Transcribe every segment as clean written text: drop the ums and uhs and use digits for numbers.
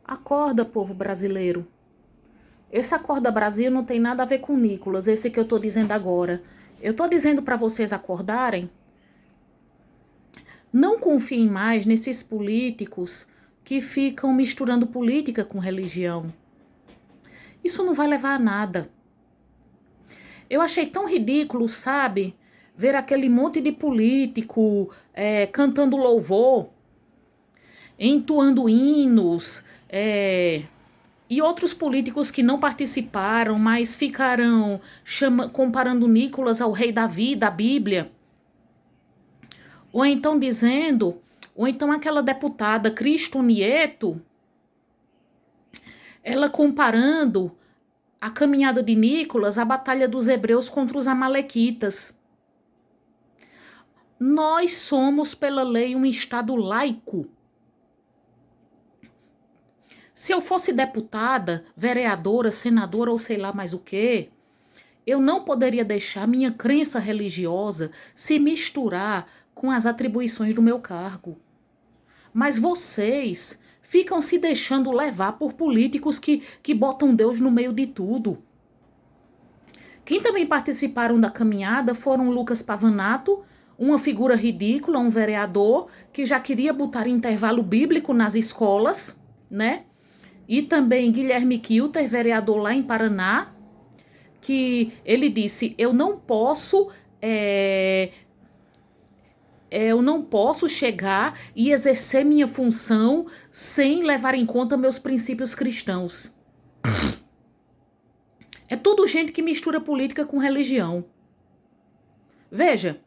Acorda, povo brasileiro. Esse Acorda Brasil não tem nada a ver com Nicolas, esse que eu tô dizendo agora. Eu tô dizendo para vocês acordarem. Não confiem mais nesses políticos que ficam misturando política com religião. Isso não vai levar a nada. Eu achei tão ridículo, sabe? Ver aquele monte de político cantando louvor, entoando hinos, e outros políticos que não participaram, mas ficaram comparando Nicolas ao rei Davi da Bíblia. Ou então dizendo, ou então aquela deputada Cristo Nieto, ela comparando a caminhada de Nicolas à batalha dos hebreus contra os amalequitas. Nós somos, pela lei, um Estado laico. Se eu fosse deputada, vereadora, senadora ou sei lá mais o quê, eu não poderia deixar minha crença religiosa se misturar com as atribuições do meu cargo. Mas vocês ficam se deixando levar por políticos que botam Deus no meio de tudo. Quem também participaram da caminhada foram Lucas Pavanato, uma figura ridícula, um vereador que já queria botar intervalo bíblico nas escolas, né? E também Guilherme Kilter, vereador lá em Paraná, que ele disse, eu não posso chegar e exercer minha função sem levar em conta meus princípios cristãos. É tudo gente que mistura política com religião. Veja,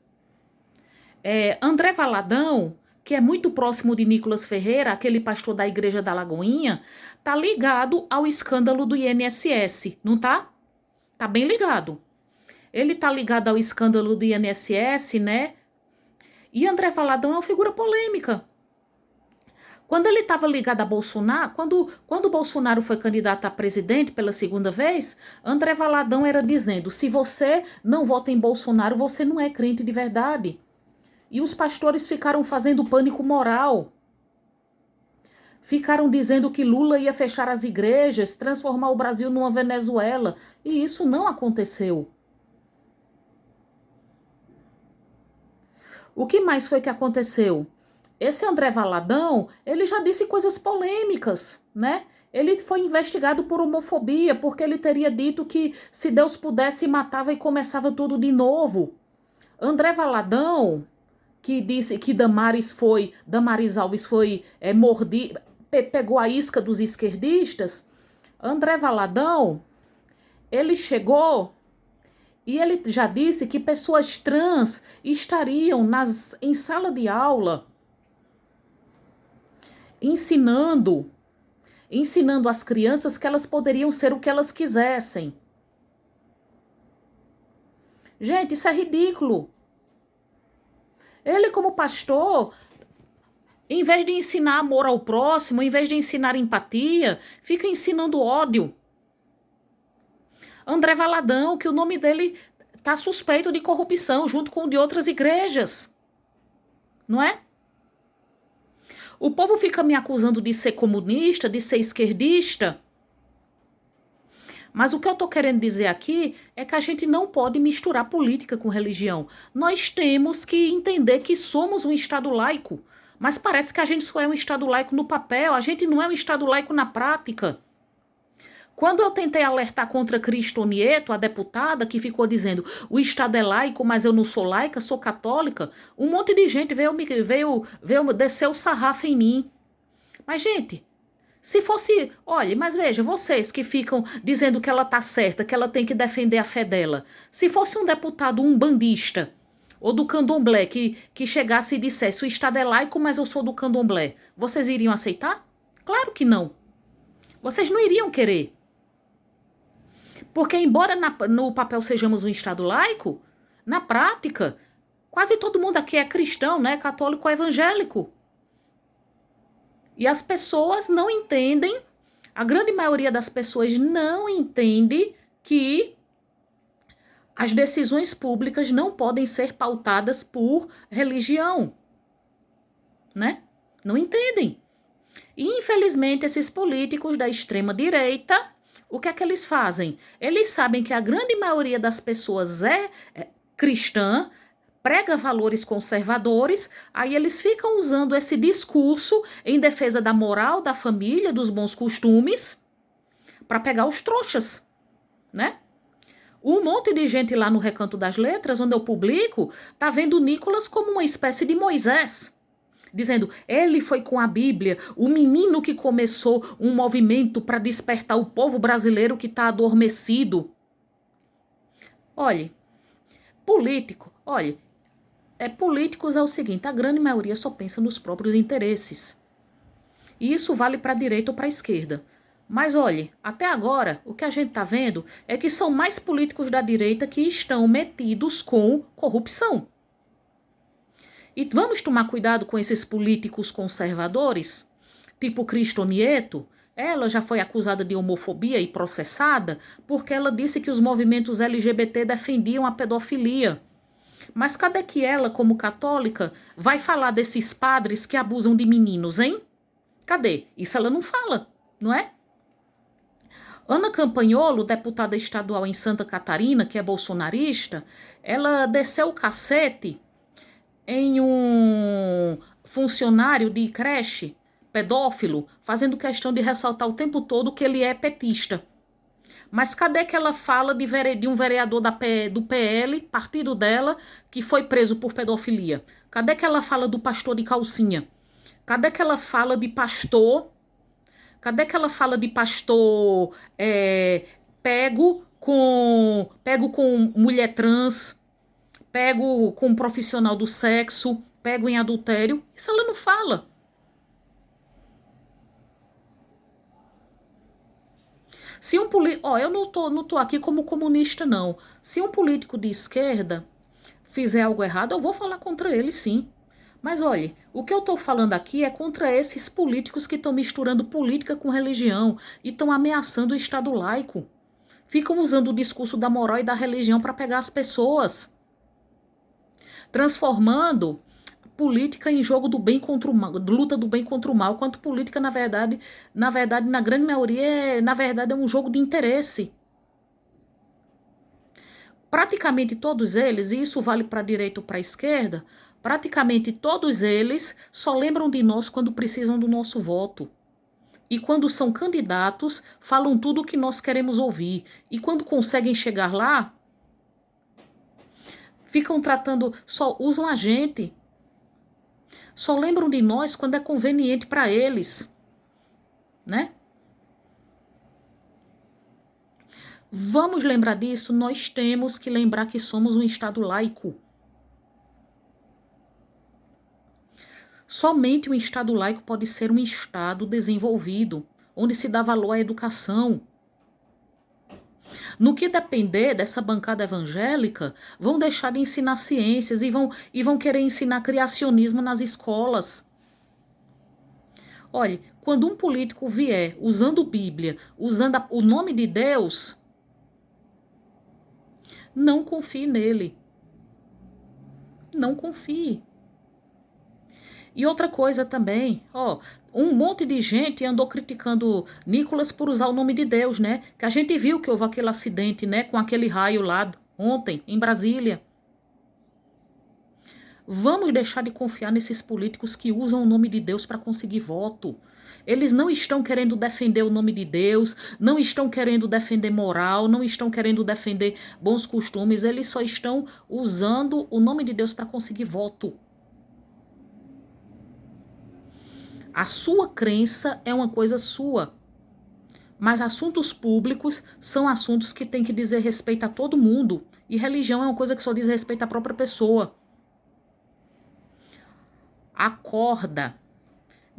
André Valadão, que é muito próximo de Nicolas Ferreira, aquele pastor da Igreja da Lagoinha, tá ligado ao escândalo do INSS, não tá? Tá bem ligado. Ele tá ligado ao escândalo do INSS, né? E André Valadão é uma figura polêmica. Quando ele estava ligado a Bolsonaro, quando Bolsonaro foi candidato a presidente pela segunda vez, André Valadão era dizendo, se você não vota em Bolsonaro, você não é crente de verdade. E os pastores ficaram fazendo pânico moral. Ficaram dizendo que Lula ia fechar as igrejas, transformar o Brasil numa Venezuela. E isso não aconteceu. O que mais foi que aconteceu? Esse André Valadão, ele já disse coisas polêmicas, né? Ele foi investigado por homofobia, porque ele teria dito que se Deus pudesse, matava e começava tudo de novo. André Valadão, que disse que Damares Alves foi pegou a isca dos esquerdistas. André Valadão, ele chegou e ele já disse que pessoas trans estariam em sala de aula ensinando às crianças que elas poderiam ser o que elas quisessem. Gente, isso é ridículo. Ele, como pastor, em vez de ensinar amor ao próximo, em vez de ensinar empatia, fica ensinando ódio. André Valadão, que o nome dele está suspeito de corrupção, junto com o de outras igrejas. Não é? O povo fica me acusando de ser comunista, de ser esquerdista. Mas o que eu estou querendo dizer aqui é que a gente não pode misturar política com religião. Nós temos que entender que somos um Estado laico. Mas parece que a gente só é um Estado laico no papel, a gente não é um Estado laico na prática. Quando eu tentei alertar contra Cristo Nieto, a deputada que ficou dizendo o Estado é laico, mas eu não sou laica, sou católica, um monte de gente veio descer o sarrafo em mim. Mas, gente, se fosse... Olha, mas veja, vocês que ficam dizendo que ela tá certa, que ela tem que defender a fé dela. Se fosse um deputado umbandista ou do candomblé que chegasse e dissesse o Estado é laico, mas eu sou do candomblé, vocês iriam aceitar? Claro que não. Vocês não iriam querer. Porque, embora no papel sejamos um Estado laico, na prática, quase todo mundo aqui é cristão, né? Católico ou evangélico. E as pessoas não entendem, a grande maioria das pessoas não entende que as decisões públicas não podem ser pautadas por religião, né? Não entendem. E, infelizmente, esses políticos da extrema-direita, o que é que eles fazem? Eles sabem que a grande maioria das pessoas é cristã, prega valores conservadores, aí eles ficam usando esse discurso em defesa da moral, da família, dos bons costumes, para pegar os trouxas, né? Um monte de gente lá no Recanto das Letras, onde eu publico, tá vendo o Nicolas como uma espécie de Moisés. Dizendo, ele foi com a Bíblia, o menino que começou um movimento para despertar o povo brasileiro que está adormecido. Olhe, políticos é o seguinte, a grande maioria só pensa nos próprios interesses. E isso vale para a direita ou para a esquerda. Mas olhe, até agora, o que a gente está vendo é que são mais políticos da direita que estão metidos com corrupção. E vamos tomar cuidado com esses políticos conservadores, tipo Cristo Nieto. Ela já foi acusada de homofobia e processada porque ela disse que os movimentos LGBT defendiam a pedofilia. Mas cadê que ela, como católica, vai falar desses padres que abusam de meninos, hein? Cadê? Isso ela não fala, não é? Ana Campanholo, deputada estadual em Santa Catarina, que é bolsonarista, ela desceu o cacete em um funcionário de creche pedófilo, fazendo questão de ressaltar o tempo todo que ele é petista. Mas cadê que ela fala de um vereador do PL, partido dela, que foi preso por pedofilia? Cadê que ela fala do pastor de calcinha? Cadê que ela fala de pastor? Cadê que ela fala de pastor pego com mulher trans, pego com um profissional do sexo, pego em adultério? Isso ela não fala. Se um político, eu não tô aqui como comunista não. Se um político de esquerda fizer algo errado, eu vou falar contra ele, sim. Mas olhe, o que eu estou falando aqui é contra esses políticos que estão misturando política com religião e estão ameaçando o Estado laico. Ficam usando o discurso da moral e da religião para pegar as pessoas, transformando política em jogo do bem contra o mal, luta do bem contra o mal, quanto política, na grande maioria, é um jogo de interesse. Praticamente todos eles, e isso vale para a direita ou para a esquerda, praticamente todos eles só lembram de nós quando precisam do nosso voto. E quando são candidatos, falam tudo o que nós queremos ouvir. E quando conseguem chegar lá, ficam tratando, só usam a gente. Só lembram de nós quando é conveniente para eles, né? Vamos lembrar disso? Nós temos que lembrar que somos um Estado laico. Somente um Estado laico pode ser um Estado desenvolvido, onde se dá valor à educação. No que depender dessa bancada evangélica, vão deixar de ensinar ciências e vão querer ensinar criacionismo nas escolas. Olha, quando um político vier usando Bíblia, usando o nome de Deus, não confie nele. Não confie. E outra coisa também, um monte de gente andou criticando Nicolas por usar o nome de Deus, né? Que a gente viu que houve aquele acidente, né? Com aquele raio lá ontem, em Brasília. Vamos deixar de confiar nesses políticos que usam o nome de Deus para conseguir voto. Eles não estão querendo defender o nome de Deus, não estão querendo defender moral, não estão querendo defender bons costumes, eles só estão usando o nome de Deus para conseguir voto. A sua crença é uma coisa sua, mas assuntos públicos são assuntos que têm que dizer respeito a todo mundo, e religião é uma coisa que só diz respeito à própria pessoa. Acorda.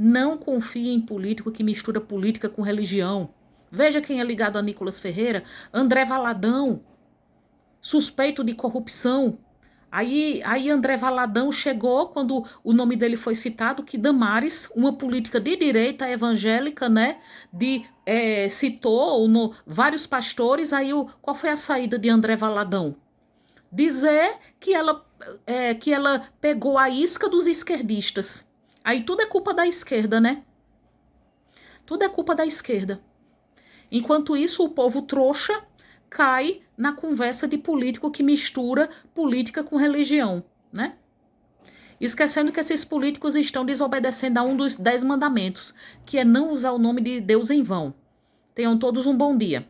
Não confie em político que mistura política com religião. Veja quem é ligado a Nicolas Ferreira, André Valadão, suspeito de corrupção. Aí André Valadão chegou, quando o nome dele foi citado, que Damares, uma política de direita evangélica, né, citou vários pastores. Aí qual foi a saída de André Valadão? Dizer que ela pegou a isca dos esquerdistas. Aí tudo é culpa da esquerda, né? Tudo é culpa da esquerda. Enquanto isso, o povo trouxa cai na conversa de político que mistura política com religião, né? Esquecendo que esses políticos estão desobedecendo a um dos 10 mandamentos, que é não usar o nome de Deus em vão. Tenham todos um bom dia.